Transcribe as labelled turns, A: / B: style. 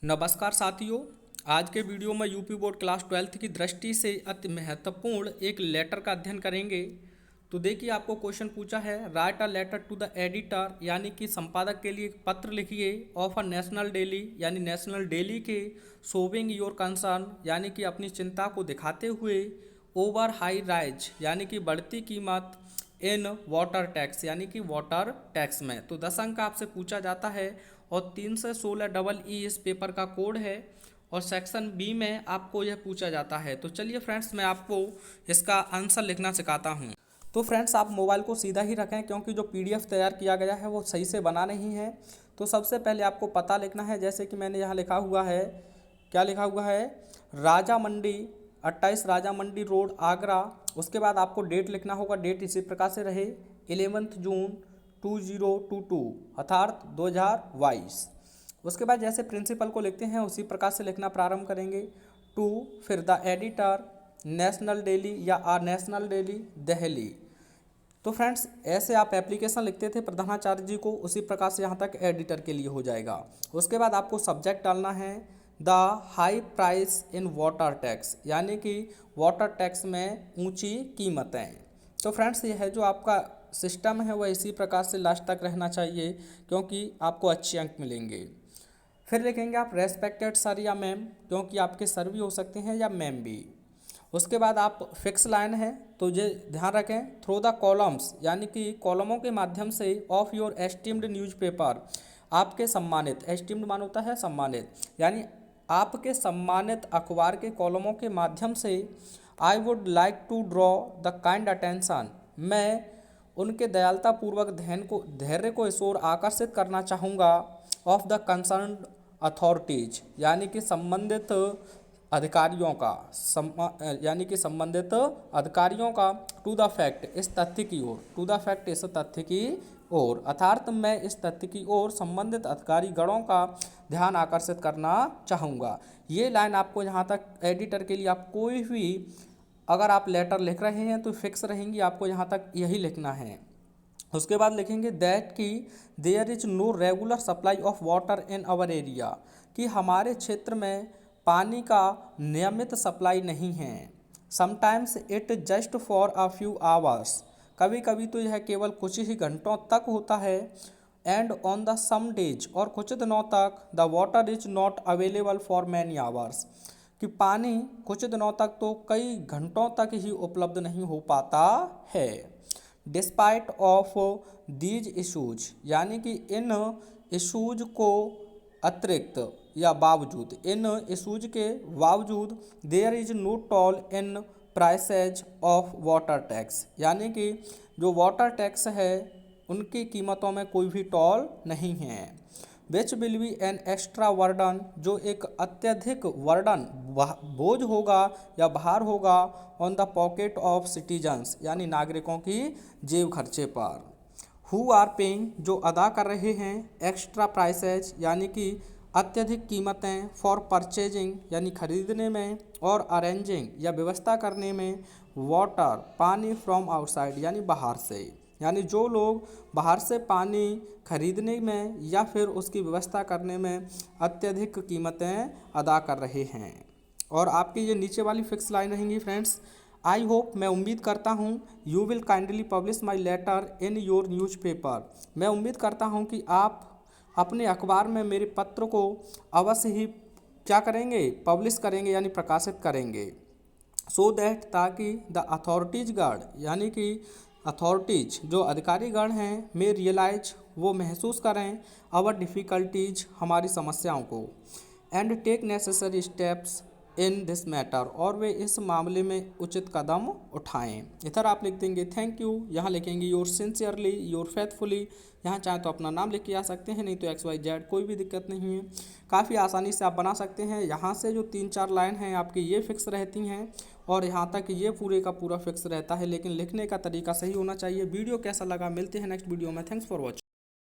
A: नमस्कार साथियों। आज के वीडियो में यूपी बोर्ड क्लास 12th की दृष्टि से अति महत्वपूर्ण एक लेटर का अध्ययन करेंगे। तो देखिए, आपको क्वेश्चन पूछा है, write a letter to the editor, यानी कि संपादक के लिए एक पत्र लिखिए, ऑफ अ नेशनल डेली, यानी नेशनल डेली के, शोविंग योर कंसर्न, यानी कि अपनी चिंता को दिखाते हुए, ओवर हाई राइज, यानी कि बढ़ती कीमत, इन वाटर टैक्स, यानी कि वाटर टैक्स में। तो 10 अंक आपसे पूछा जाता है और 3 से 16 डबल ई इस पेपर का कोड है और सेक्शन बी में आपको यह पूछा जाता है। तो चलिए फ्रेंड्स, मैं आपको इसका आंसर लिखना सिखाता हूँ। तो फ्रेंड्स, आप मोबाइल को सीधा ही रखें क्योंकि जो पीडीएफ तैयार किया गया है वो सही से बना नहीं है। तो सबसे पहले आपको पता लिखना है, जैसे कि मैंने यहाँ लिखा हुआ है, क्या लिखा हुआ है, राजा मंडी 28 राजा मंडी रोड आगरा। उसके बाद आपको डेट लिखना होगा, डेट इसी प्रकार से रहे 11 जून 2022 अर्थात 2022। उसके बाद जैसे प्रिंसिपल को लिखते हैं उसी प्रकार से लिखना प्रारंभ करेंगे, टू, फिर द एडिटर, नेशनल डेली या आर नेशनल डेली दिल्ली। तो फ्रेंड्स, ऐसे आप एप्लीकेशन लिखते थे प्रधानाचार्य जी को, उसी प्रकार से यहाँ तक एडिटर के लिए हो जाएगा। उसके बाद आपको सब्जेक्ट डालना है the high price in water tax, यानी कि वाटर टैक्स में ऊंची कीमतें। तो फ्रेंड्स, ये है जो आपका सिस्टम है वह इसी प्रकार से लास्ट तक रहना चाहिए क्योंकि आपको अच्छे अंक मिलेंगे। फिर लिखेंगे आप रेस्पेक्टेड सर या मैम, क्योंकि आपके सर भी हो सकते हैं या मैम भी। उसके बाद आप फिक्स लाइन है तो ये ध्यान रखें, थ्रू द कॉलम्स, यानी कि कॉलमों के माध्यम से, ऑफ योर एस्टीम्ड न्यूज़पेपर, आपके सम्मानित, एस्टीम्ड मान होता है सम्मानित, यानी आपके सम्मानित अखबार के कॉलमों के माध्यम से, I would like to draw the kind attention, मैं उनके दयालुतापूर्वक धैर्य को इस ओर आकर्षित करना चाहूँगा, ऑफ द कंसर्न अथॉरिटीज, यानी कि संबंधित अधिकारियों का, यानी कि संबंधित अधिकारियों का, टू द फैक्ट, इस तथ्य की ओर, टू द फैक्ट, इस तथ्य की ओर, अर्थात मैं इस तथ्य की ओर संबंधित अधिकारी गणों का ध्यान आकर्षित करना चाहूँगा। ये लाइन आपको यहाँ तक एडिटर के लिए, आप कोई भी अगर आप लेटर लिख रहे हैं तो फिक्स रहेंगी, आपको यहाँ तक यही लिखना है। उसके बाद लिखेंगे दैट कि there is no regular supply of water in our area, कि हमारे क्षेत्र में पानी का नियमित सप्लाई नहीं है। Sometimes it just for a few hours, कभी कभी तो यह केवल कुछ ही घंटों तक होता है। And on the some days, और कुछ दिनों तक, the water is not available for many hours, कि पानी कुछ दिनों तक तो कई घंटों तक ही उपलब्ध नहीं हो पाता है। डिस्पाइट ऑफ दीज इशूज, यानी कि इन इशूज को अतिरिक्त या बावजूद, इन इशूज के बावजूद, there is no toll in prices of water tax, यानी कि जो वाटर टैक्स है उनकी कीमतों में कोई भी टोल नहीं है। Which will be an extra burden, जो एक अत्यधिक वर्डन, बोझ होगा या भार होगा, on the pocket of citizens, यानी नागरिकों की जेब खर्चे पर। हु आर पेइंग, जो अदा कर रहे हैं, एक्स्ट्रा प्राइसेज, यानी कि अत्यधिक कीमतें, फॉर परचेजिंग, यानी खरीदने में, और अरेंजिंग, या व्यवस्था करने में, वाटर, पानी, फ्रॉम आउटसाइड, यानी बाहर से, यानी जो लोग बाहर से पानी खरीदने में या फिर उसकी व्यवस्था करने में अत्यधिक कीमतें अदा कर रहे हैं। और आपकी ये नीचे वाली फिक्स लाइन रहेंगी फ्रेंड्स, आई होप, मैं उम्मीद करता हूँ, you will kindly publish my letter in your newspaper, मैं उम्मीद करता हूँ कि आप अपने अखबार में मेरे पत्र को अवश्य ही क्या करेंगे, पब्लिश करेंगे, यानी प्रकाशित करेंगे। सो दैट, ताकि द अथॉरिटीज गार्ड, यानी कि अथॉरिटीज जो अधिकारीगण हैं, में रियलाइज, वो महसूस करें, आवर डिफ़िकल्टीज, हमारी समस्याओं को, and take necessary steps in this matter, और वे इस मामले में उचित कदम उठाएं। इधर आप लिख देंगे थैंक यू, यहाँ लिखेंगे योर सिंसियरली, योर फेथफुली, यहाँ चाहे तो अपना नाम लिख के आ सकते हैं, नहीं तो XYZ, कोई भी दिक्कत नहीं है, काफ़ी आसानी से आप बना सकते हैं। यहाँ से जो 3-4 लाइन हैं आपकी ये फिक्स रहती हैं और यहाँ तक ये पूरे का पूरा फिक्स रहता है, लेकिन लिखने का तरीका सही होना चाहिए। वीडियो कैसा लगा, मिलते हैं नेक्स्ट वीडियो में, थैंक्स फॉर वॉचिंग।